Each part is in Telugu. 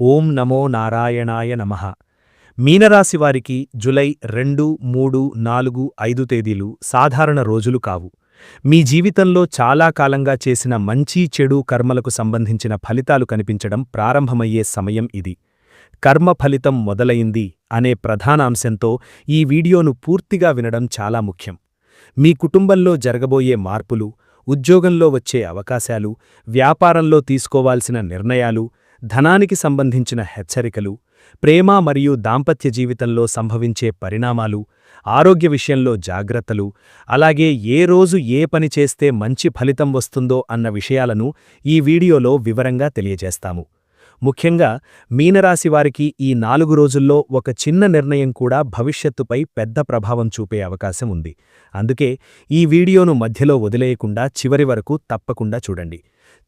ఓం నమో నారాయణాయ నమః. మీనరాశి వారికి జులై 2, 3, 4, 5 తేదీలు సాధారణ రోజులు కావు. మీ జీవితంలో చాలా కాలంగా చేసిన మంచి చెడు కర్మలకు సంబంధించిన ఫలితాలు కనిపించడం ప్రారంభమయ్యే సమయం ఇది. కర్మ ఫలితం మొదలైంది అనే ప్రధానాంశంతో ఈ వీడియోను పూర్తిగా వినడం చాలా ముఖ్యం. మీ కుటుంబంలో జరగబోయే మార్పులు, ఉద్యోగంలో వచ్చే అవకాశాలు, వ్యాపారంలో తీసుకోవాల్సిన నిర్ణయాలు, ధనానికి సంబంధించిన హెచ్చరికలు, ప్రేమ మరియు దాంపత్య జీవితంలో సంభవించే పరిణామాలు, ఆరోగ్య విషయంలో జాగ్రత్తలు, అలాగే ఏ రోజు ఏ పని చేస్తే మంచి ఫలితం వస్తుందో అన్న విషయాలను ఈ వీడియోలో వివరంగా తెలియజేస్తాము. ముఖ్యంగా మీనరాశి వారికి ఈ 4 రోజుల్లో ఒక చిన్న నిర్ణయం కూడా భవిష్యత్తుపై పెద్ద ప్రభావం చూపే అవకాశం ఉంది. అందుకే ఈ వీడియోను మధ్యలో వదిలేయకుండా చివరి వరకు తప్పకుండా చూడండి.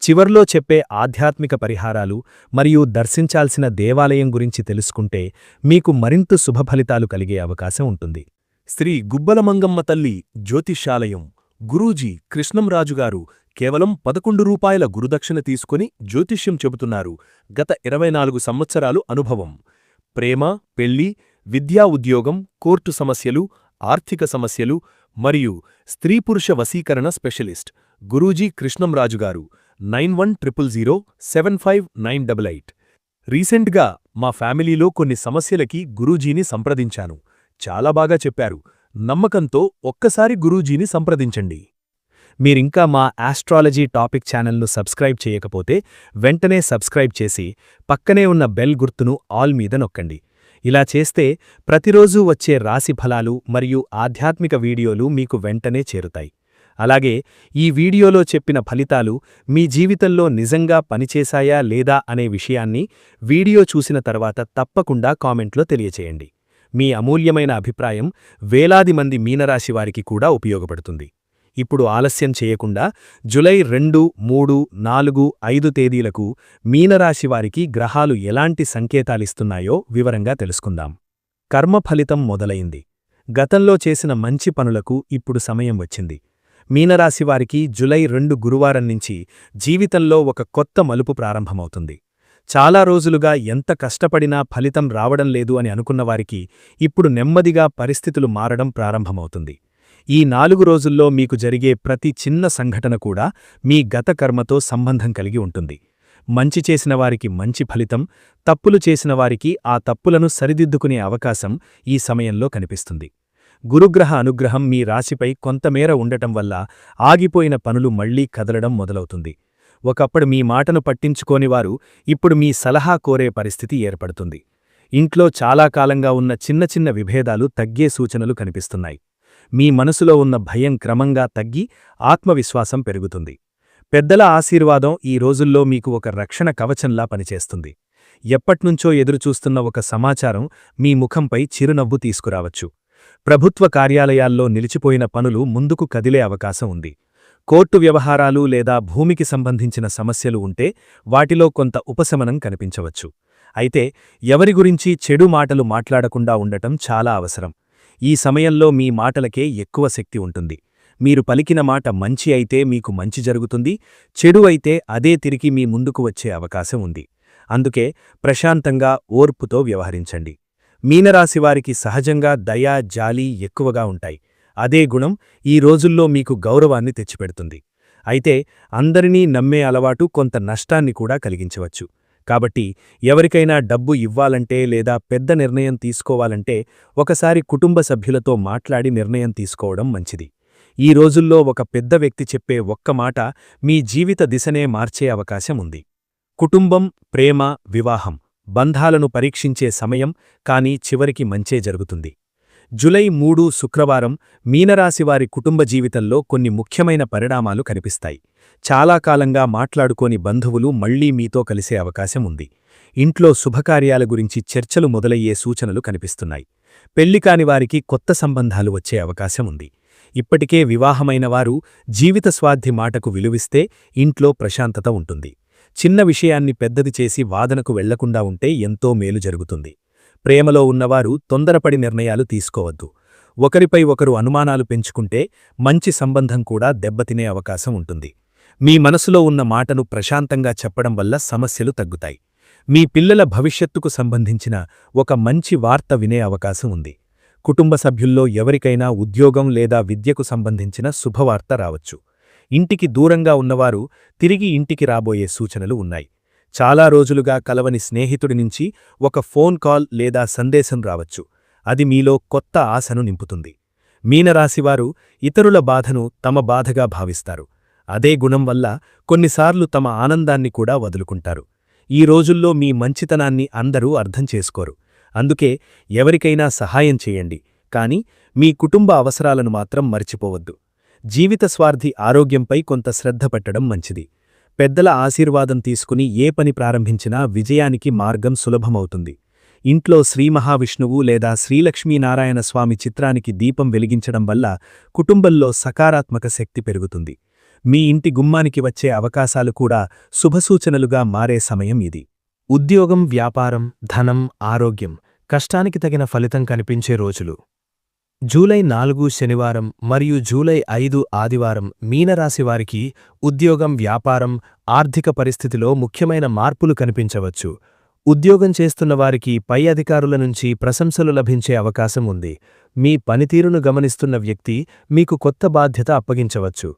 చివర్లో చెప్పే ఆధ్యాత్మిక పరిహారాలు మరియు దర్శించాల్సిన దేవాలయం గురించి తెలుసుకుంటే మీకు మరింత శుభఫలితాలు కలిగే అవకాశం ఉంటుంది. శ్రీ గుబ్బలమంగమ్మ తల్లి జ్యోతిష్యాలయం గురూజీ కృష్ణంరాజుగారు కేవలం 11 రూపాయల గురుదక్షిణ తీసుకుని జ్యోతిష్యం చెబుతున్నారు. గత 24 సంవత్సరాలు అనుభవం. ప్రేమ, పెళ్లి, విద్యా, ఉద్యోగం, కోర్టు సమస్యలు, ఆర్థిక సమస్యలు మరియు స్త్రీ-పురుష వశీకరణ స్పెషలిస్ట్ గురూజీ కృష్ణంరాజుగారు. 9100075988. రీసెంట్గా మా ఫ్యామిలీలో కొన్ని సమస్యలకి గురూజీని సంప్రదించాను. చాలా బాగా చెప్పారు. నమ్మకంతో ఒక్కసారి గురూజీని సంప్రదించండి. మీరింకా మా ఆస్ట్రాలజీ టాపిక్ ఛానల్ను సబ్స్క్రైబ్ చేయకపోతే వెంటనే సబ్స్క్రైబ్ చేసి పక్కనే ఉన్న బెల్ గుర్తును ఆల్ మీద నొక్కండి. ఇలా చేస్తే ప్రతిరోజూ వచ్చే రాశి ఫలాలు మరియు ఆధ్యాత్మిక వీడియోలు మీకు వెంటనే చేరుతాయి. అలాగే ఈ వీడియోలో చెప్పిన ఫలితాలు మీ జీవితంలో నిజంగా పనిచేశాయా లేదా అనే విషయాన్ని వీడియో చూసిన తర్వాత తప్పకుండా కామెంట్లో తెలియచేయండి. మీ అమూల్యమైన అభిప్రాయం వేలాది మంది మీనరాశివారికి కూడా ఉపయోగపడుతుంది. ఇప్పుడు ఆలస్యం చేయకుండా జులై 2, 3, 4, 5 తేదీలకు మీనరాశివారికి గ్రహాలు ఎలాంటి సంకేతాలిస్తున్నాయో వివరంగా తెలుసుకుందాం. కర్మ ఫలితం మొదలైంది. గతంలో చేసిన మంచి పనులకు ఇప్పుడు సమయం వచ్చింది. మీనరాశివారికి జులై 2 గురువారం నుంచి జీవితంలో ఒక కొత్త మలుపు ప్రారంభమవుతుంది. చాలా రోజులుగా ఎంత కష్టపడినా ఫలితం రావడం లేదు అని అనుకున్నవారికి ఇప్పుడు నెమ్మదిగా పరిస్థితులు మారడం ప్రారంభమవుతుంది. ఈ 4 రోజుల్లో మీకు జరిగే ప్రతి చిన్న సంఘటన కూడా మీ గత కర్మతో సంబంధం కలిగి ఉంటుంది. మంచి చేసినవారికి మంచి ఫలితం, తప్పులు చేసినవారికి ఆ తప్పులను సరిదిద్దుకునే అవకాశం ఈ సమయంలో కనిపిస్తుంది. గురుగ్రహ అనుగ్రహం మీ రాశిపై కొంతమేర ఉండటం వల్ల ఆగిపోయిన పనులు మళ్లీ కదలడం మొదలవుతుంది. ఒకప్పుడు మీ మాటను పట్టించుకోనివారు ఇప్పుడు మీ సలహా కోరే పరిస్థితి ఏర్పడుతుంది. ఇంట్లో చాలా కాలంగా ఉన్న చిన్న చిన్న విభేదాలు తగ్గే సూచనలు కనిపిస్తున్నాయి. మీ మనసులో ఉన్న భయం క్రమంగా తగ్గి ఆత్మవిశ్వాసం పెరుగుతుంది. పెద్దల ఆశీర్వాదం ఈ రోజుల్లో మీకు ఒక రక్షణ కవచంలా పనిచేస్తుంది. ఎప్పట్నుంచో ఎదురుచూస్తున్న ఒక సమాచారం మీ ముఖంపై చిరునవ్వు తీసుకురావచ్చు. ప్రభుత్వ కార్యాలయాల్లో నిలిచిపోయిన పనులు ముందుకు కదిలే అవకాశం ఉంది. కోర్టు వ్యవహారాలు లేదా భూమికి సంబంధించిన సమస్యలు ఉంటే వాటిలో కొంత ఉపశమనం కనిపించవచ్చు. అయితే ఎవరి గురించి చెడు మాటలు మాట్లాడకుండా ఉండటం చాలా అవసరం. ఈ సమయంలో మీ మాటలకే ఎక్కువ శక్తి ఉంటుంది. మీరు పలికిన మాట మంచి అయితే మీకు మంచి జరుగుతుంది, చెడు అయితే అదే తిరిగి మీ ముందుకు వచ్చే అవకాశం ఉంది. అందుకే ప్రశాంతంగా, ఓర్పుతో వ్యవహరించండి. మీనరాశివారికి సహజంగా దయ, జాలి ఎక్కువగా ఉంటాయి. అదే గుణం ఈ రోజుల్లో మీకు గౌరవాన్ని తెచ్చిపెడుతుంది. అయితే అందరినీ నమ్మే అలవాటు కొంత నష్టాన్ని కూడా కలిగించవచ్చు. కాబట్టి ఎవరికైనా డబ్బు ఇవ్వాలంటే లేదా పెద్ద నిర్ణయం తీసుకోవాలంటే ఒకసారి కుటుంబ సభ్యులతో మాట్లాడి నిర్ణయం తీసుకోవడం మంచిది. ఈ రోజుల్లో ఒక పెద్ద వ్యక్తి చెప్పే ఒక్క మాట మీ జీవిత దిశనే మార్చే అవకాశం ఉంది. కుటుంబం, ప్రేమ, వివాహం, బంధాలను పరీక్షించే సమయం, కానీ చివరికి మంచే జరుగుతుంది. జులై 3 శుక్రవారం మీనరాశివారి కుటుంబ జీవితంలో కొన్ని ముఖ్యమైన పరిణామాలు కనిపిస్తాయి. చాలా కాలంగా మాట్లాడుకోని బంధువులు మళ్లీ మీతో కలిసే అవకాశం ఉంది. ఇంట్లో శుభకార్యాల గురించి చర్చలు మొదలయ్యే సూచనలు కనిపిస్తున్నాయి. పెళ్లికాని వారికి కొత్త సంబంధాలు వచ్చే అవకాశం ఉంది. ఇప్పటికే వివాహమైన వారు జీవిత స్వార్థి మాటకు విలువిస్తే ఇంట్లో ప్రశాంతత ఉంటుంది. చిన్న విషయాన్ని పెద్దది చేసి వాదనకు వెళ్లకుండా ఉంటే ఎంతో మేలు జరుగుతుంది. ప్రేమలో ఉన్నవారు తొందరపడి నిర్ణయాలు తీసుకోవద్దు. ఒకరిపై ఒకరు అనుమానాలు పెంచుకుంటే మంచి సంబంధం కూడా దెబ్బతినే అవకాశం ఉంటుంది. మీ మనసులో ఉన్న మాటను ప్రశాంతంగా చెప్పడం వల్ల సమస్యలు తగ్గుతాయి. మీ పిల్లల భవిష్యత్తుకు సంబంధించిన ఒక మంచి వార్త వినే అవకాశం ఉంది. కుటుంబ సభ్యుల్లో ఎవరికైనా ఉద్యోగం లేదా విద్యకు సంబంధించిన శుభవార్త రావచ్చు. ఇంటికి దూరంగా ఉన్నవారు తిరిగి ఇంటికి రాబోయే సూచనలు ఉన్నాయి. చాలా రోజులుగా కలవని స్నేహితుడి నుంచి ఒక ఫోన్ కాల్ లేదా సందేశం రావచ్చు. అది మీలో కొత్త ఆశను నింపుతుంది. మీనరాశివారు ఇతరుల బాధను తమ బాధగా భావిస్తారు. అదే గుణం వల్ల కొన్నిసార్లు తమ ఆనందాన్ని కూడా వదులుకుంటారు. ఈ రోజుల్లో మీ మంచితనాన్ని అందరూ అర్థం చేసుకోరు. అందుకే ఎవరికైనా సహాయం చేయండి, కాని మీ కుటుంబ అవసరాలను మాత్రం మర్చిపోవద్దు. జీవిత స్వార్థి ఆరోగ్యంపై కొంత శ్రద్ధ పెట్టడం మంచిది. పెద్దల ఆశీర్వాదం తీసుకుని ఏ పని ప్రారంభించినా విజయానికి మార్గం సులభమవుతుంది. ఇంట్లో శ్రీ మహావిష్ణువు లేదా శ్రీలక్ష్మీనారాయణ స్వామి చిత్రానికి దీపం వెలిగించడం వల్ల కుటుంబంలో సకారాత్మక శక్తి పెరుగుతుంది. మీ ఇంటి గుమ్మానికి వచ్చే అవకాశాలు కూడా శుభసూచనలుగా మారే సమయం ఇది. ఉద్యోగం, వ్యాపారం, ధనం, ఆరోగ్యం, కష్టానికి తగిన ఫలితం కనిపించే రోజులు. జూలై 4 శనివారం మరియు జూలై 5 ఆదివారం మీనరాశివారికి ఉద్యోగం, వ్యాపారం, ఆర్థిక పరిస్థితిలో ముఖ్యమైన మార్పులు కనిపించవచ్చు. ఉద్యోగం చేస్తున్నవారికి పై అధికారుల నుంచి ప్రశంసలు లభించే అవకాశం ఉంది. మీ పనితీరును గమనిస్తున్న వ్యక్తి మీకు కొత్త బాధ్యత అప్పగించవచ్చు.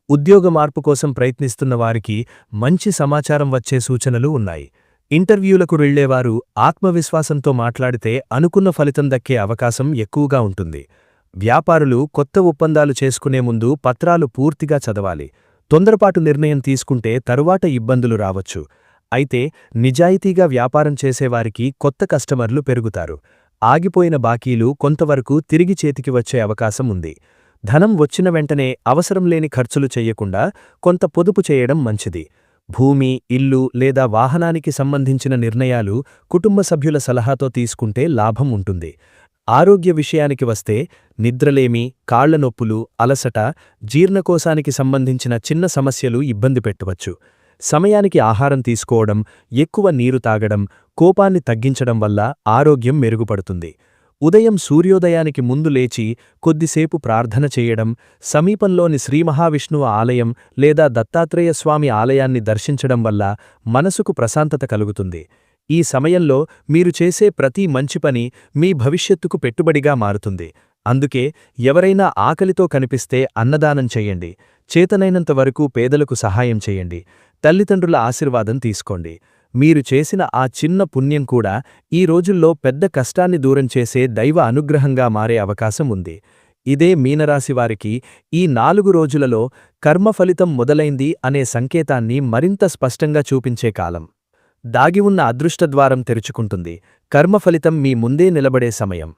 ఉద్యోగ మార్పు కోసం ప్రయత్నిస్తున్న వారికి మంచి సమాచారం వచ్చే సూచనలు ఉన్నాయి. ఇంటర్వ్యూలకు వెళ్లేవారు ఆత్మవిశ్వాసంతో మాట్లాడితే అనుకున్న ఫలితం దక్కే అవకాశం ఎక్కువగా ఉంటుంది. వ్యాపారులు కొత్త ఒప్పందాలు చేసుకునే ముందు పత్రాలు పూర్తిగా చదవాలి. తొందరపాటు నిర్ణయం తీసుకుంటే తరువాత ఇబ్బందులు రావచ్చు. అయితే నిజాయితీగా వ్యాపారం చేసేవారికి కొత్త కస్టమర్లు పెరుగుతారు. ఆగిపోయిన బాకీలు కొంతవరకు తిరిగి చేతికి వచ్చే అవకాశం ఉంది. ధనం వచ్చిన వెంటనే అవసరం లేని ఖర్చులు చెయ్యకుండా కొంత పొదుపు చేయడం మంచిది. భూమి, ఇల్లు లేదా వాహనానికి సంబంధించిన నిర్ణయాలు కుటుంబ సభ్యుల సలహాతో తీసుకుంటే లాభం ఉంటుంది. ఆరోగ్య విషయానికి వస్తే నిద్రలేమి, కాళ్ల నొప్పులు, అలసట, జీర్ణకోశానికి సంబంధించిన చిన్న సమస్యలు ఇబ్బంది పెట్టవచ్చు. సమయానికి ఆహారం తీసుకోవడం, ఎక్కువ నీరు తాగడం, కోపాన్ని తగ్గించడం వల్ల ఆరోగ్యం మెరుగుపడుతుంది. ఉదయం సూర్యోదయానికి ముందు లేచి కొద్దిసేపు ప్రార్థన చేయడం, సమీపంలోని శ్రీమహావిష్ణువు ఆలయం లేదా దత్తాత్రేయ స్వామి ఆలయాన్ని దర్శించడం వల్ల మనసుకు ప్రశాంతత కలుగుతుంది. ఈ సమయంలో మీరు చేసే ప్రతి మంచి పని మీ భవిష్యత్తుకు పెట్టుబడిగా మారుతుంది. అందుకే ఎవరైనా ఆకలితో కనిపిస్తే అన్నదానం చెయ్యండి. చేతనైనంత వరకు పేదలకు సహాయం చేయండి. తల్లిదండ్రుల ఆశీర్వాదం తీసుకోండి. మీరు చేసిన ఆ చిన్న పుణ్యం కూడా ఈ రోజుల్లో పెద్ద కష్టాన్ని దూరం చేసే దైవ అనుగ్రహంగా మారే అవకాశం ఉంది. ఇదే మీనరాశివారికి ఈ 4 రోజులలో కర్మఫలితం మొదలైంది అనే సంకేతాన్ని మరింత స్పష్టంగా చూపించే కాలం. దాగి ఉన్న అదృష్టద్వారం తెరుచుకుంటుంది. కర్మఫలితం మీ ముందే నిలబడే సమయం.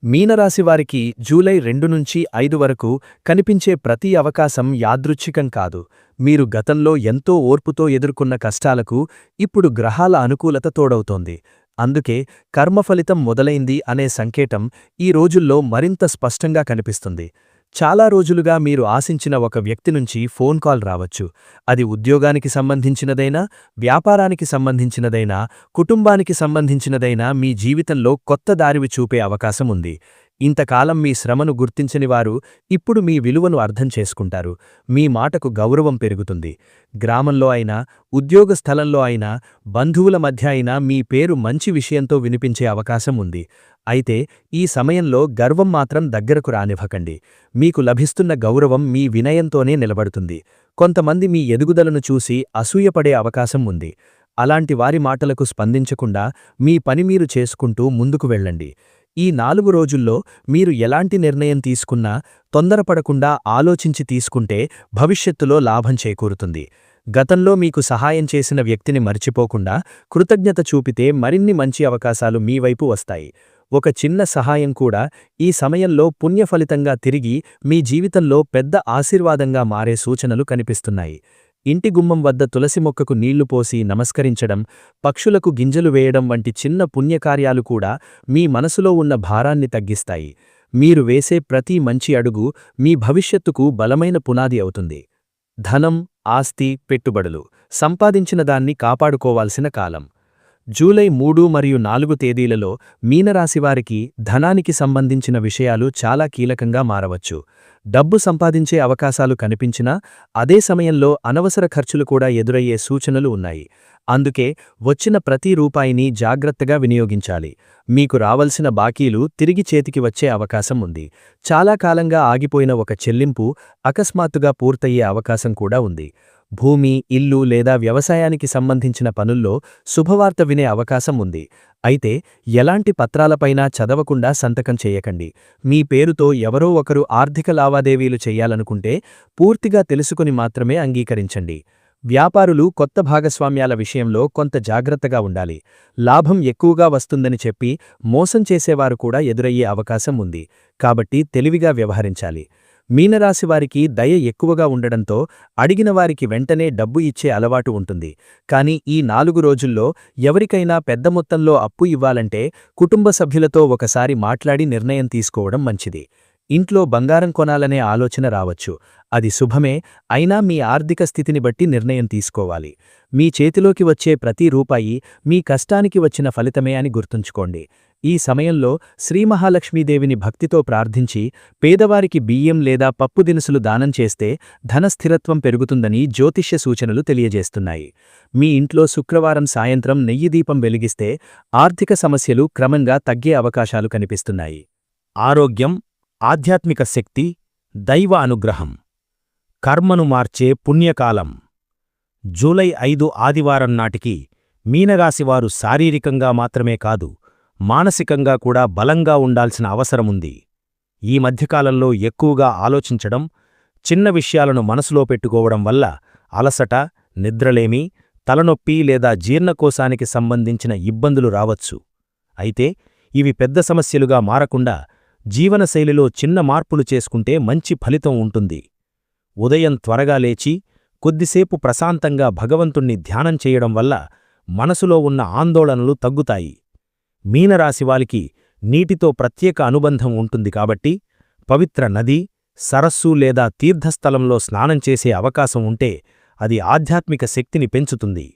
మీనరాశివారికి జూలై 2 నుంచి 5 వరకు కనిపించే ప్రతి అవకాశం యాదృచ్ఛికం కాదు. మీరు గతంలో ఎంతో ఓర్పుతో ఎదుర్కొన్న కష్టాలకు ఇప్పుడు గ్రహాల అనుకూలత తోడవుతోంది. అందుకే కర్మఫలితం మొదలైంది అనే సంకేతం ఈ రోజుల్లో మరింత స్పష్టంగా కనిపిస్తుంది. చాలా రోజులుగా మీరు ఆశించిన ఒక వ్యక్తి నుంచి ఫోన్ కాల్ రావచ్చు. అది ఉద్యోగానికి సంబంధించినదైనా, వ్యాపారానికి సంబంధించినదైనా, కుటుంబానికి సంబంధించినదైనా మీ జీవితంలో కొత్త దారివి చూపే అవకాశం ఉంది. ఇంతకాలం మీ శ్రమను గుర్తించని వారు ఇప్పుడు మీ విలువను అర్థం చేసుకుంటారు. మీ మాటకు గౌరవం పెరుగుతుంది. గ్రామంలో అయినా, ఉద్యోగ స్థలంలో అయినా, బంధువుల మధ్య అయినా మీ పేరు మంచి విషయంతో వినిపించే అవకాశం ఉంది. అయితే ఈ సమయంలో గర్వం మాత్రం దగ్గరకు రానివ్వకండి. మీకు లభిస్తున్న గౌరవం మీ వినయంతోనే నిలబడుతుంది. కొంతమంది మీ ఎదుగుదలను చూసి అసూయపడే అవకాశం ఉంది. అలాంటి వారి మాటలకు స్పందించకుండా మీ పని మీరు చేసుకుంటూ ముందుకు వెళ్ళండి. ఈ 4 రోజుల్లో మీరు ఎలాంటి నిర్ణయం తీసుకున్నా తొందరపడకుండా ఆలోచించి తీసుకుంటే భవిష్యత్తులో లాభం చేకూరుతుంది. గతంలో మీకు సహాయం చేసిన వ్యక్తిని మర్చిపోకుండా కృతజ్ఞత చూపితే మరిన్ని మంచి అవకాశాలు మీ వైపు వస్తాయి. ఒక చిన్న సహాయం కూడా ఈ సమయంలో పుణ్యఫలితంగా తిరిగి మీ జీవితంలో పెద్ద ఆశీర్వాదంగా మారే సూచనలు కనిపిస్తున్నాయి. ఇంటి గుమ్మం వద్ద తులసి మొక్కకు నీళ్లు పోసి నమస్కరించడం, పక్షులకు గింజలు వేయడం వంటి చిన్న పుణ్యకార్యాలు కూడా మీ మనసులో ఉన్న భారాన్ని తగ్గిస్తాయి. మీరు వేసే ప్రతి మంచి అడుగు మీ భవిష్యత్తుకు బలమైన పునాది అవుతుంది. ధనం, ఆస్తి, పెట్టుబడులు సంపాదించిన దాన్ని కాపాడుకోవాల్సిన కాలం. జూలై 3 మరియు 4 తేదీలలో మీనరాశివారికి ధనానికి సంబంధించిన విషయాలు చాలా కీలకంగా మారవచ్చు. డబ్బు సంపాదించే అవకాశాలు కనిపించినా అదే సమయంలో అనవసర ఖర్చులు కూడా ఎదురయ్యే సూచనలు ఉన్నాయి. అందుకే వచ్చిన ప్రతి రూపాయిని జాగ్రత్తగా వినియోగించాలి. మీకు రావలసిన బాకీలు తిరిగి చేతికి వచ్చే అవకాశం ఉంది. చాలా కాలంగా ఆగిపోయిన ఒక చెల్లింపు అకస్మాత్తుగా పూర్తయ్యే అవకాశం కూడా ఉంది. భూమి, ఇల్లు లేదా వ్యవసాయానికి సంబంధించిన పనుల్లో శుభవార్త వినే అవకాశం ఉంది. అయితే ఎలాంటి పత్రాలపైనా చదవకుండా సంతకం చేయకండి. మీ పేరుతో ఎవరో ఒకరు ఆర్థిక లావాదేవీలు చెయ్యాలనుకుంటే పూర్తిగా తెలుసుకుని మాత్రమే అంగీకరించండి. వ్యాపారులు కొత్త భాగస్వామ్యాల విషయంలో కొంత జాగ్రత్తగా ఉండాలి. లాభం ఎక్కువగా వస్తుందని చెప్పి మోసం చేసేవారు కూడా ఎదురయ్యే అవకాశం ఉంది. కాబట్టి తెలివిగా వ్యవహరించాలి. మీనరాశివారికి దయ ఎక్కువగా ఉండడంతో అడిగిన వారికి వెంటనే డబ్బు ఇచ్చే అలవాటు ఉంటుంది. కానీ ఈ 4 రోజుల్లో ఎవరికైనా పెద్ద మొత్తంలో అప్పు ఇవ్వాలంటే కుటుంబ సభ్యులతో ఒకసారి మాట్లాడి నిర్ణయం తీసుకోవడం మంచిది. ఇంట్లో బంగారం కొనాలనే ఆలోచన రావచ్చు. అది శుభమే, అయినా మీ ఆర్థిక స్థితిని బట్టి నిర్ణయం తీసుకోవాలి. మీ చేతిలోకి వచ్చే ప్రతి రూపాయి మీ కష్టానికి వచ్చిన ఫలితమే అని గుర్తుంచుకోండి. ఈ సమయంలో శ్రీమహాలక్ష్మీదేవిని భక్తితో ప్రార్థించి పేదవారికి బియ్యం లేదా పప్పు దినుసులు దానం చేస్తే ధనస్థిరత్వం పెరుగుతుందని జ్యోతిష్య సూచనలు తెలియజేస్తున్నాయి. మీ ఇంట్లో శుక్రవారం సాయంత్రం నెయ్యి దీపం వెలిగిస్తే ఆర్థిక సమస్యలు క్రమంగా తగ్గే అవకాశాలు కనిపిస్తున్నాయి. ఆరోగ్యం, ఆధ్యాత్మిక శక్తి, దైవ అనుగ్రహం. కర్మను మార్చే పుణ్యకాలం. జూలై 5 ఆదివారం నాటికి మీనరాశివారు శారీరకంగా మాత్రమే కాదు, మానసికంగా కూడా బలంగా ఉండాల్సిన అవసరముంది. ఈ మధ్యకాలంలో ఎక్కువగా ఆలోచించడం, చిన్న విషయాలను మనసులో పెట్టుకోవడం వల్ల అలసట, నిద్రలేమి, తలనొప్పి లేదా జీర్ణకోశానికి సంబంధించిన ఇబ్బందులు రావచ్చు. అయితే ఇవి పెద్ద సమస్యలుగా మారకుండా జీవనశైలిలో చిన్న మార్పులు చేసుకుంటే మంచి ఫలితం ఉంటుంది. ఉదయం త్వరగా లేచి కొద్దిసేపు ప్రశాంతంగా భగవంతుణ్ణి ధ్యానం చేయడం వల్ల మనసులో ఉన్న ఆందోళనలు తగ్గుతాయి. మీనరాశివారికి నీటితో ప్రత్యేక అనుబంధం ఉంటుంది కాబట్టి పవిత్ర నది, సరస్సు లేదా తీర్థస్థలంలో స్నానం చేసే అవకాశం ఉంటే అది ఆధ్యాత్మిక శక్తిని పెంచుతుంది.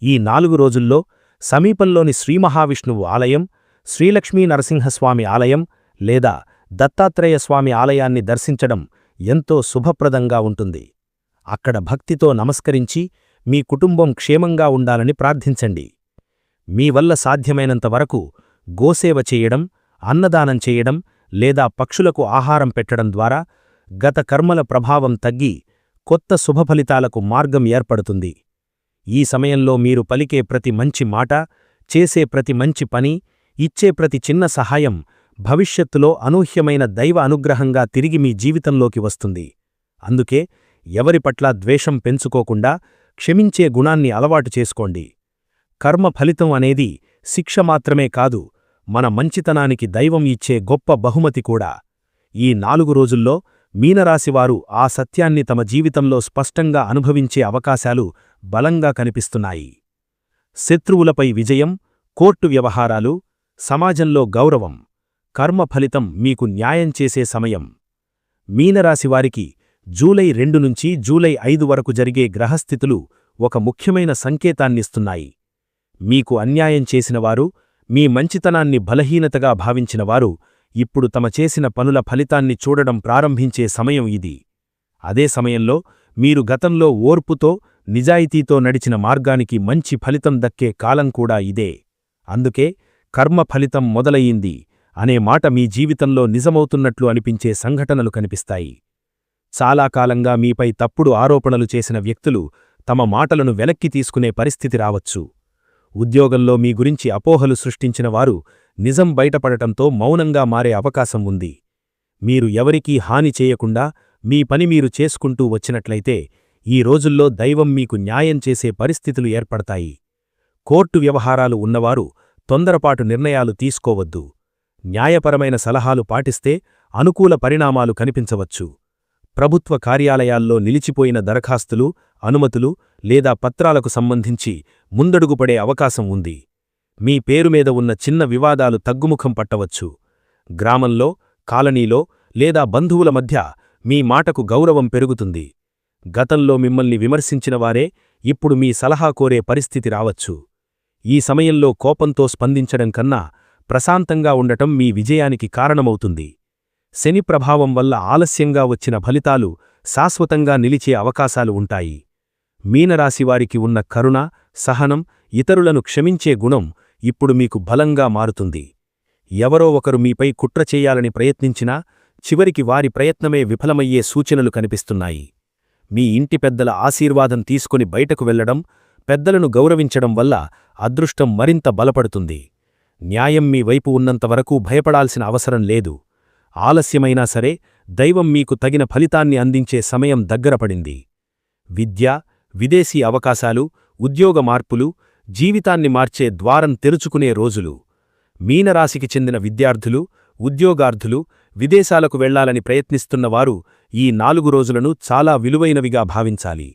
ఈ 4 రోజుల్లో సమీపంలోని శ్రీమహావిష్ణువు ఆలయం, శ్రీలక్ష్మీ నరసింహస్వామి ఆలయం లేదా దత్తాత్రేయ స్వామి ఆలయాన్ని దర్శించడం ఎంతో శుభప్రదంగా ఉంటుంది. అక్కడ భక్తితో నమస్కరించి మీ కుటుంబం క్షేమంగా ఉండాలని ప్రార్థించండి. మీ వల్ల సాధ్యమైనంత వరకు గోసేవ చేయడం, అన్నదానం చేయడం లేదా పక్షులకు ఆహారం పెట్టడం ద్వారా గత కర్మల ప్రభావం తగ్గి కొత్త శుభఫలితాలకు మార్గం ఏర్పడుతుంది. ఈ సమయంలో మీరు పలికే ప్రతి మంచి మాట, చేసే ప్రతి మంచి పని, ఇచ్చే ప్రతి చిన్న సహాయం భవిష్యత్తులో అనూహ్యమైన దైవ అనుగ్రహంగా తిరిగి మీ జీవితంలోకి వస్తుంది. అందుకే ఎవరి పట్ల ద్వేషం పెంచుకోకుండా క్షమించే గుణాన్ని అలవాటు చేసుకోండి. కర్మ ఫలితం అనేది శిక్ష మాత్రమే కాదు, మన మంచితనానికి దైవం ఇచ్చే గొప్ప బహుమతి కూడా. ఈ 4 రోజుల్లో మీనరాశివారు ఆ సత్యాన్ని తమ జీవితంలో స్పష్టంగా అనుభవించే అవకాశాలు బలంగా కనిపిస్తున్నాయి. శత్రువులపై విజయం, కోర్టు వ్యవహారాలు, సమాజంలో గౌరవం, కర్మ ఫలితం మీకు న్యాయం చేసే సమయం. మీనరాశివారికి జూలై 2 నుంచి జూలై 5 వరకు జరిగే గ్రహస్థితులు ఒక ముఖ్యమైన సంకేతాన్నిస్తున్నాయి. మీకు అన్యాయం చేసినవారు, మీ మంచితనాన్ని బలహీనతగా భావించినవారు ఇప్పుడు తమ చేసిన పనుల ఫలితాన్ని చూడడం ప్రారంభించే సమయం ఇది. అదే సమయంలో మీరు గతంలో ఓర్పుతో, నిజాయితీతో నడిచిన మార్గానికి మంచి ఫలితం దక్కే కాలం కూడా ఇదే. అందుకే కర్మ ఫలితం మొదలయ్యింది అనే మాట మీ జీవితంలో నిజమవుతున్నట్లు అనిపించే సంఘటనలు కనిపిస్తాయి. చాలా కాలంగా మీపై తప్పుడు ఆరోపణలు చేసిన వ్యక్తులు తమ మాటలను వెనక్కి తీసుకునే పరిస్థితి రావచ్చు. ఉద్యోగంలో మీ గురించి అపోహలు సృష్టించిన వారు నిజం బయటపడటంతో మౌనంగా మారే అవకాశం ఉంది. మీరు ఎవరికీ హాని చేయకుండా మీ పని మీరు చేసుకుంటూ వచ్చినట్లయితే ఈ రోజుల్లో దైవం మీకు న్యాయం చేసే పరిస్థితులు ఏర్పడతాయి. కోర్టు వ్యవహారాలు ఉన్నవారు తొందరపాటు నిర్ణయాలు తీసుకోవద్దు. న్యాయపరమైన సలహాలు పాటిస్తే అనుకూల పరిణామాలు కనిపించవచ్చు. ప్రభుత్వ కార్యాలయాల్లో నిలిచిపోయిన దరఖాస్తులు, అనుమతులు లేదా పత్రాలకు సంబంధించి ముందడుగుపడే అవకాశం ఉంది. మీ పేరు మీద ఉన్న చిన్న వివాదాలు తగ్గుముఖం పట్టవచ్చు. గ్రామంలో, కాలనీలో లేదా బంధువుల మధ్య మీ మాటకు గౌరవం పెరుగుతుంది. గతంలో మిమ్మల్ని విమర్శించినవారే ఇప్పుడు మీ సలహా కోరే పరిస్థితి రావచ్చు. ఈ సమయంలో కోపంతో స్పందించడం కన్నా ప్రశాంతంగా ఉండటం మీ విజయానికి కారణమవుతుంది. శని ప్రభావం వల్ల ఆలస్యంగా వచ్చిన ఫలితాలు శాశ్వతంగా నిలిచే అవకాశాలు ఉంటాయి. మీనరాశివారికి ఉన్న కరుణ, సహనం, ఇతరులను క్షమించే గుణం ఇప్పుడు మీకు బలంగా మారుతుంది. ఎవరో ఒకరు మీపై కుట్ర చెయ్యాలని ప్రయత్నించినా చివరికి వారి ప్రయత్నమే విఫలమయ్యే సూచనలు కనిపిస్తున్నాయి. మీ ఇంటి పెద్దల ఆశీర్వాదం తీసుకుని బయటకు వెళ్లడం, పెద్దలను గౌరవించడం వల్ల అదృష్టం మరింత బలపడుతుంది. న్యాయం మీ వైపు ఉన్నంతవరకు భయపడాల్సిన అవసరం లేదు. ఆలస్యమైనా సరే దైవం మీకు తగిన ఫలితాన్ని అందించే సమయం దగ్గరపడింది. విద్య, విదేశీ అవకాశాలు, ఉద్యోగ మార్పులు, జీవితాన్ని మార్చే ద్వారం తెరుచుకునే రోజులు. మీనరాశికి చెందిన విద్యార్థులు, ఉద్యోగార్థులు, విదేశాలకు వెళ్లాలని ప్రయత్నిస్తున్నవారు ఈ 4 రోజులను చాలా విలువైనవిగా భావించాలి.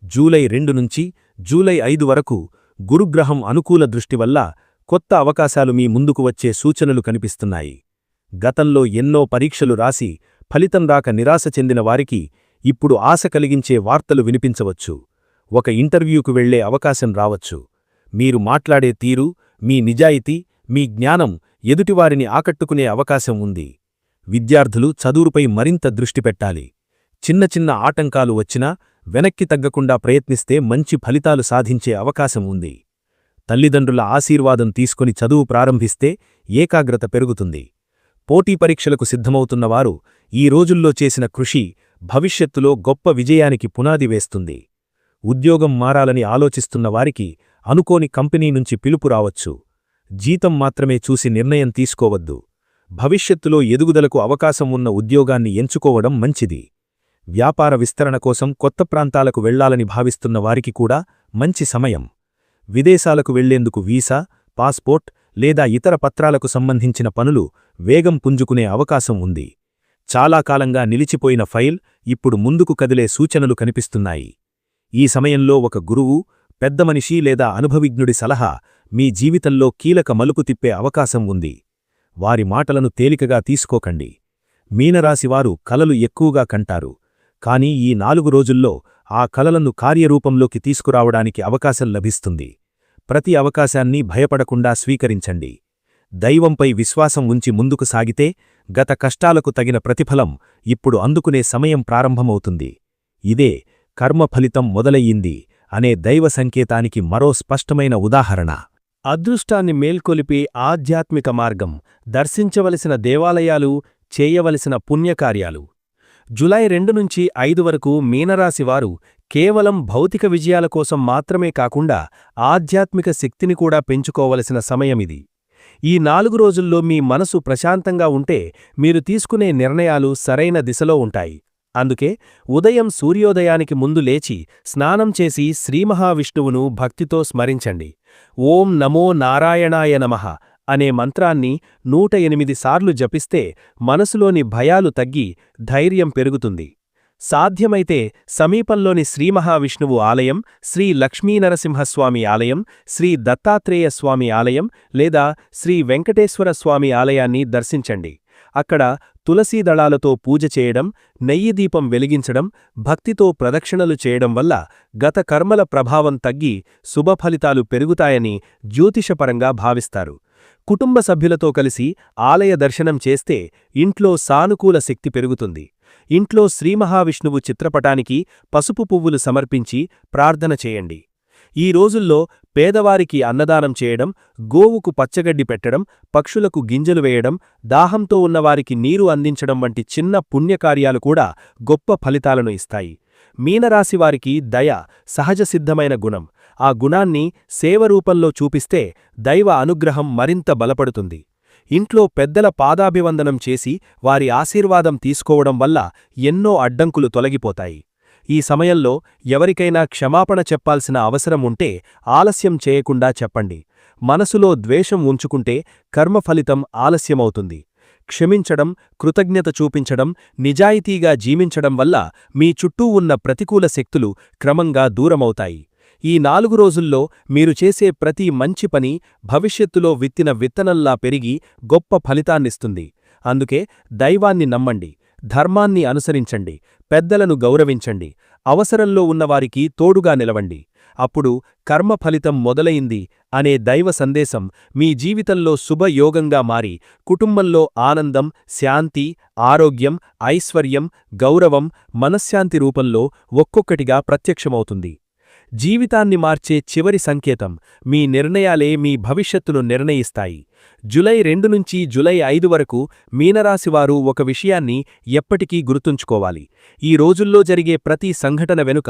జూలై 2 నుంచి జూలై 5 వరకు గురుగ్రహం అనుకూల దృష్టి వల్ల కొత్త అవకాశాలు మీ ముందుకు వచ్చే సూచనలు కనిపిస్తున్నాయి. గతంలో ఎన్నో పరీక్షలు రాసి ఫలితం రాక నిరాశ చెందిన వారికి ఇప్పుడు ఆశ కలిగించే వార్తలు వినిపించవచ్చు. ఒక ఇంటర్వ్యూకు వెళ్లే అవకాశం రావచ్చు. మీరు మాట్లాడే తీరు, మీ నిజాయితీ, మీ జ్ఞానం ఎదుటివారిని ఆకట్టుకునే అవకాశం ఉంది. విద్యార్థులు చదువుపై మరింత దృష్టి పెట్టాలి. చిన్న చిన్న ఆటంకాలు వచ్చినా వెనక్కి తగ్గకుండా ప్రయత్నిస్తే మంచి ఫలితాలు సాధించే అవకాశం ఉంది. తల్లిదండ్రుల ఆశీర్వాదం తీసుకుని చదువు ప్రారంభిస్తే ఏకాగ్రత పెరుగుతుంది. పోటీ పరీక్షలకు సిద్ధమవుతున్నవారు ఈ రోజుల్లో చేసిన కృషి భవిష్యత్తులో గొప్ప విజయానికి పునాది వేస్తుంది. ఉద్యోగం మారాలని ఆలోచిస్తున్న వారికి అనుకోని కంపెనీ నుంచి పిలుపు రావచ్చు. జీతం మాత్రమే చూసి నిర్ణయం తీసుకోవద్దు. భవిష్యత్తులో ఎదుగుదలకు అవకాశం ఉన్న ఉద్యోగాన్ని ఎంచుకోవడం మంచిది. వ్యాపార విస్తరణ కోసం కొత్త ప్రాంతాలకు వెళ్లాలని భావిస్తున్న వారికి కూడా మంచి సమయం. విదేశాలకు వెళ్లేందుకు వీసా, పాస్పోర్ట్ లేదా ఇతర పత్రాలకు సంబంధించిన పనులు వేగం పుంజుకునే అవకాశం ఉంది. చాలా కాలంగా నిలిచిపోయిన ఫైల్ ఇప్పుడు ముందుకు కదిలే సూచనలు కనిపిస్తున్నాయి. ఈ సమయంలో ఒక గురువు, పెద్దమనిషి లేదా అనుభవిజ్ఞుడి సలహా మీ జీవితంలో కీలక మలుపు తిప్పే అవకాశం ఉంది. వారి మాటలను తేలికగా తీసుకోకండి. మీనరాశివారు కలలు ఎక్కువగా కంటారు. కానీ ఈ 4 రోజుల్లో ఆ కలలను కార్యరూపంలోకి తీసుకురావడానికి అవకాశం లభిస్తుంది. ప్రతి అవకాశాన్ని భయపడకుండా స్వీకరించండి. దైవంపై విశ్వాసం ఉంచి ముందుకు సాగితే గత కష్టాలకు తగిన ప్రతిఫలం ఇప్పుడు అందుకునే సమయం ప్రారంభమవుతుంది. ఇదే కర్మఫలితం మొదలయ్యింది అనే దైవ సంకేతానికి మరో స్పష్టమైన ఉదాహరణ. అదృష్టాన్ని మేల్కొలిపే ఆధ్యాత్మిక మార్గం, దర్శించవలసిన దేవాలయాలు, చేయవలసిన పుణ్యకార్యాలు. జులై 2 నుంచి 5 వరకు మీనరాశివారు కేవలం భౌతిక విజయాల కోసం మాత్రమే కాకుండా ఆధ్యాత్మిక శక్తిని కూడా పెంచుకోవలసిన సమయమిది. ఈ 4 రోజుల్లో మీ మనసు ప్రశాంతంగా ఉంటే మీరు తీసుకునే నిర్ణయాలు సరైన దిశలో ఉంటాయి. అందుకే ఉదయం సూర్యోదయానికి ముందు లేచి స్నానం చేసి శ్రీమహావిష్ణువును భక్తితో స్మరించండి. ఓం నమో నారాయణాయ నమః అనే మంత్రాన్ని 108 సార్లు జపిస్తే మనసులోని భయాలు తగ్గి ధైర్యం పెరుగుతుంది. సాధ్యమైతే సమీపంలోని శ్రీమహావిష్ణువు ఆలయం, శ్రీ లక్ష్మీనరసింహస్వామి ఆలయం, శ్రీ దత్తాత్రేయ స్వామి ఆలయం లేదా శ్రీ వెంకటేశ్వర స్వామి ఆలయాన్ని దర్శించండి. అక్కడ తులసీ దళాలతో పూజ చేయడం, నెయ్యి దీపం వెలిగించడం, భక్తితో ప్రదక్షిణలు చేయడం వల్ల గత కర్మల ప్రభావం తగ్గి శుభఫలితాలు పెరుగుతాయని జ్యోతిషపరంగా భావిస్తారు. కుటుంబ సభ్యులతో కలిసి ఆలయ దర్శనం చేస్తే ఇంట్లో సానుకూల శక్తి పెరుగుతుంది. ఇంట్లో శ్రీమహావిష్ణువు చిత్రపటానికి పసుపు పువ్వులు సమర్పించి ప్రార్థన చేయండి. ఈ రోజుల్లో పేదవారికి అన్నదానం చేయడం, గోవుకు పచ్చగడ్డి పెట్టడం, పక్షులకు గింజలు వేయడం, దాహంతో ఉన్నవారికి నీరు అందించడం వంటి చిన్న పుణ్యకార్యాలు కూడా గొప్ప ఫలితాలను ఇస్తాయి. మీనరాశివారికి దయ సహజసిద్ధమైన గుణం. ఆ గుణాన్ని సేవరూపంలో చూపిస్తే దైవ అనుగ్రహం మరింత బలపడుతుంది. ఇంట్లో పెద్దల పాదాభివందనం చేసి వారి ఆశీర్వాదం తీసుకోవడం వల్ల ఎన్నో అడ్డంకులు తొలగిపోతాయి. ఈ సమయంలో ఎవరికైనా క్షమాపణ చెప్పాల్సిన అవసరం ఉంటే ఆలస్యం చేయకుండా చెప్పండి. మనసులో ద్వేషం ఉంచుకుంటే కర్మఫలితం ఆలస్యమవుతుంది. క్షమించడం, కృతజ్ఞత చూపించడం, నిజాయితీగా జీవించడం వల్ల మీ చుట్టూ ఉన్న ప్రతికూల శక్తులు క్రమంగా దూరమవుతాయి. ఈ 4 రోజుల్లో మీరు చేసే ప్రతి మంచి పని భవిష్యత్తులో విత్తిన విత్తనంలా పెరిగి గొప్ప ఫలితాన్నిస్తుంది. అందుకే దైవాన్ని నమ్మండి, ధర్మాన్ని అనుసరించండి, పెద్దలను గౌరవించండి, అవసరంలో ఉన్నవారికి తోడుగా నిలవండి. అప్పుడు కర్మఫలితం మొదలయింది అనే దైవ సందేశం మీ జీవితంలో శుభయోగంగా మారి కుటుంబంలో ఆనందం, శాంతి, ఆరోగ్యం, ఐశ్వర్యం, గౌరవం, మనశ్శాంతి రూపంలో ఒక్కొక్కటిగా ప్రత్యక్షమవుతుంది. జీవితాన్ని మార్చే చివరి సంకేతం. మీ నిర్ణయాలే మీ భవిష్యత్తును నిర్ణయిస్తాయి. జూలై 2 నుంచి జూలై 5 వరకు మీనరాశివారు ఒక విషయాన్ని ఎప్పటికీ గుర్తుంచుకోవాలి. ఈ రోజుల్లో జరిగే ప్రతి సంఘటన వెనుక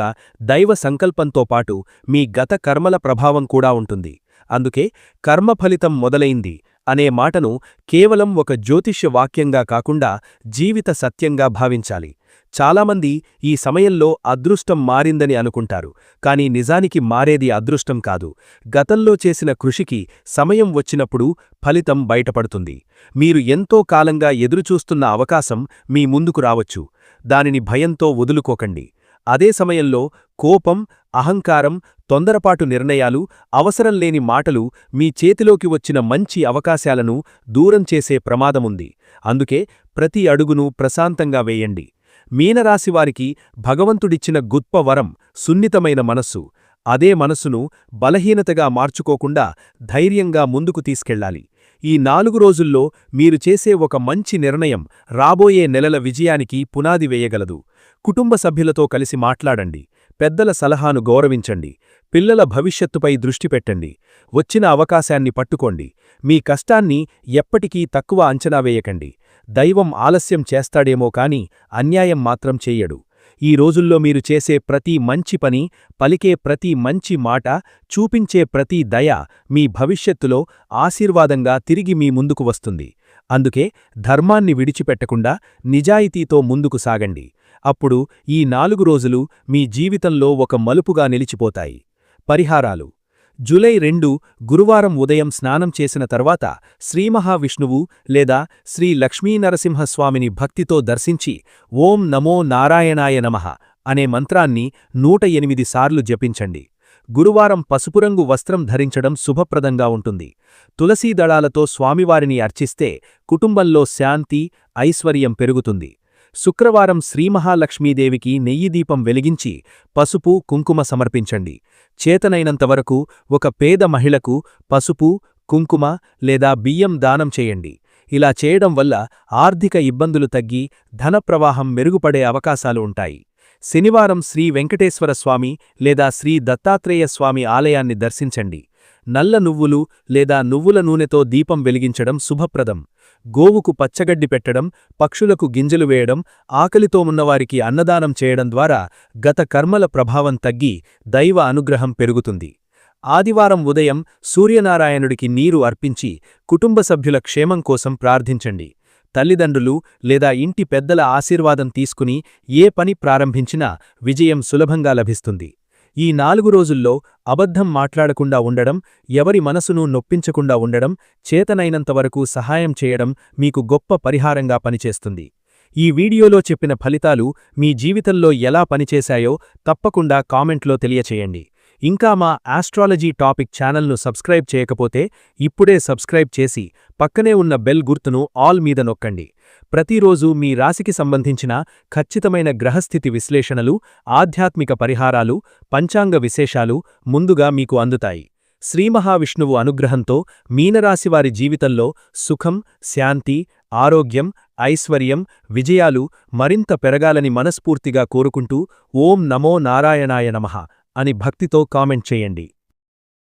దైవ సంకల్పంతో పాటు మీ గత కర్మల ప్రభావం కూడా ఉంటుంది. అందుకే కర్మఫలితం మొదలైంది అనే మాటను కేవలం ఒక జ్యోతిష్య వాక్యంగా కాకుండా జీవిత సత్యంగా భావించాలి. చాలామంది ఈ సమయంలో అదృష్టం మారిందని అనుకుంటారు, కానీ నిజానికి మారేది అదృష్టం కాదు. గతంలో చేసిన కృషికి సమయం వచ్చినప్పుడు ఫలితం బయటపడుతుంది. మీరు ఎంతో కాలంగా ఎదురుచూస్తున్న అవకాశం మీ ముందుకు రావచ్చు. దానిని భయంతో వదులుకోకండి. అదే సమయంలో కోపం, అహంకారం, తొందరపాటు నిర్ణయాలు, అవసరం లేని మాటలు మీ చేతిలోకి వచ్చిన మంచి అవకాశాలను దూరం చేసే ప్రమాదముంది. అందుకే ప్రతి అడుగును ప్రశాంతంగా వేయండి. మీనరాశివారికి భగవంతుడిచ్చిన గొప్ప వరం సున్నితమైన మనస్సు. అదే మనస్సును బలహీనతగా మార్చుకోకుండా ధైర్యంగా ముందుకు తీసుకెళ్లాలి. ఈ 4 రోజుల్లో మీరు చేసే ఒక మంచి నిర్ణయం రాబోయే నెలల విజయానికి పునాది వేయగలదు. కుటుంబ సభ్యులతో కలిసి మాట్లాడండి. పెద్దల సలహాను గౌరవించండి. పిల్లల భవిష్యత్తుపై దృష్టి పెట్టండి. వచ్చిన అవకాశాన్ని పట్టుకోండి. మీ కష్టాన్ని ఎప్పటికీ తక్కువ అంచనా వేయకండి. దైవం ఆలస్యం చేస్తాడేమో కాని అన్యాయం మాత్రం చెయ్యడు. ఈ రోజుల్లో మీరు చేసే ప్రతి మంచి పని, పలికే ప్రతి మంచి మాట, చూపించే ప్రతి దయ మీ భవిష్యత్తులో ఆశీర్వాదంగా తిరిగి మీ ముందుకు వస్తుంది. అందుకే ధర్మాన్ని విడిచిపెట్టకుండా నిజాయితీతో ముందుకు సాగండి. అప్పుడు ఈ 4 రోజులు మీ జీవితంలో ఒక మలుపుగా నిలిచిపోతాయి. పరిహారాలు. జూలై 2 గురువారం ఉదయం స్నానం చేసిన తర్వాత శ్రీమహావిష్ణువు లేదా శ్రీ లక్ష్మీనరసింహస్వామిని భక్తితో దర్శించి ఓం నమో నారాయణాయ నమః అనే మంత్రాన్ని 108 సార్లు జపించండి. గురువారం పసుపురంగు వస్త్రం ధరించడం శుభప్రదంగా ఉంటుంది. తులసీ దళాలతో స్వామివారిని అర్చిస్తే కుటుంబంలో శాంతి, ఐశ్వర్యం పెరుగుతుంది. శుక్రవారం శ్రీమహాలక్ష్మీదేవికి నెయ్యి దీపం వెలిగించి పసుపు, కుంకుమ సమర్పించండి. చేతనైనంతవరకు ఒక పేద మహిళకు పసుపు, కుంకుమ లేదా బియ్యం దానం చేయండి. ఇలా చేయడం వల్ల ఆర్థిక ఇబ్బందులు తగ్గి ధనప్రవాహం మెరుగుపడే అవకాశాలు ఉంటాయి. శనివారం శ్రీ వెంకటేశ్వర స్వామి లేదా శ్రీ దత్తాత్రేయ స్వామి ఆలయాన్ని దర్శించండి. నల్ల నువ్వులు లేదా నువ్వుల నూనెతో దీపం వెలిగించడం శుభప్రదం. గోవుకు పచ్చగడ్డి పెట్టడం, పక్షులకు గింజలు వేయడం, ఆకలితో ఉన్నవారికి అన్నదానం చేయడం ద్వారా గత కర్మల ప్రభావం తగ్గి దైవ అనుగ్రహం పెరుగుతుంది. ఆదివారం ఉదయం సూర్యనారాయణుడికి నీరు అర్పించి కుటుంబ సభ్యుల క్షేమం కోసం ప్రార్థించండి. తల్లిదండ్రులు లేదా ఇంటి పెద్దల ఆశీర్వాదం తీసుకుని ఏ పని ప్రారంభించినా విజయం సులభంగా లభిస్తుంది. ఈ 4 రోజుల్లో అబద్ధం మాట్లాడకుండా ఉండడం, ఎవరి మనసును నొప్పించకుండా ఉండడం, చేతనైనంతవరకు సహాయం చేయడం మీకు గొప్ప పరిహారంగా పనిచేస్తుంది. ఈ వీడియోలో చెప్పిన ఫలితాలు మీ జీవితంలో ఎలా పనిచేశాయో తప్పకుండా కామెంట్లో తెలియచేయండి. ఇంకా మా ఆస్ట్రాలజీ టాపిక్ ఛానల్ను సబ్స్క్రైబ్ చేయకపోతే ఇప్పుడే సబ్స్క్రైబ్ చేసి పక్కనే ఉన్న బెల్ గుర్తును ఆల్ మీద నొక్కండి. ప్రతిరోజు మీ రాశికి సంబంధించిన ఖచ్చితమైన గ్రహస్థితి విశ్లేషణలు, ఆధ్యాత్మిక పరిహారాలు, పంచాంగ విశేషాలు ముందుగా మీకు అందుతాయి. శ్రీమహావిష్ణువు అనుగ్రహంతో మీనరాశివారి జీవితంలో సుఖం, శాంతి, ఆరోగ్యం, ఐశ్వర్యం, విజయాలు మరింత పెరగాలని మనస్ఫూర్తిగా కోరుకుంటూ ఓం నమో నారాయణాయ నమః అని భక్తితో కామెంట్ చేయండి.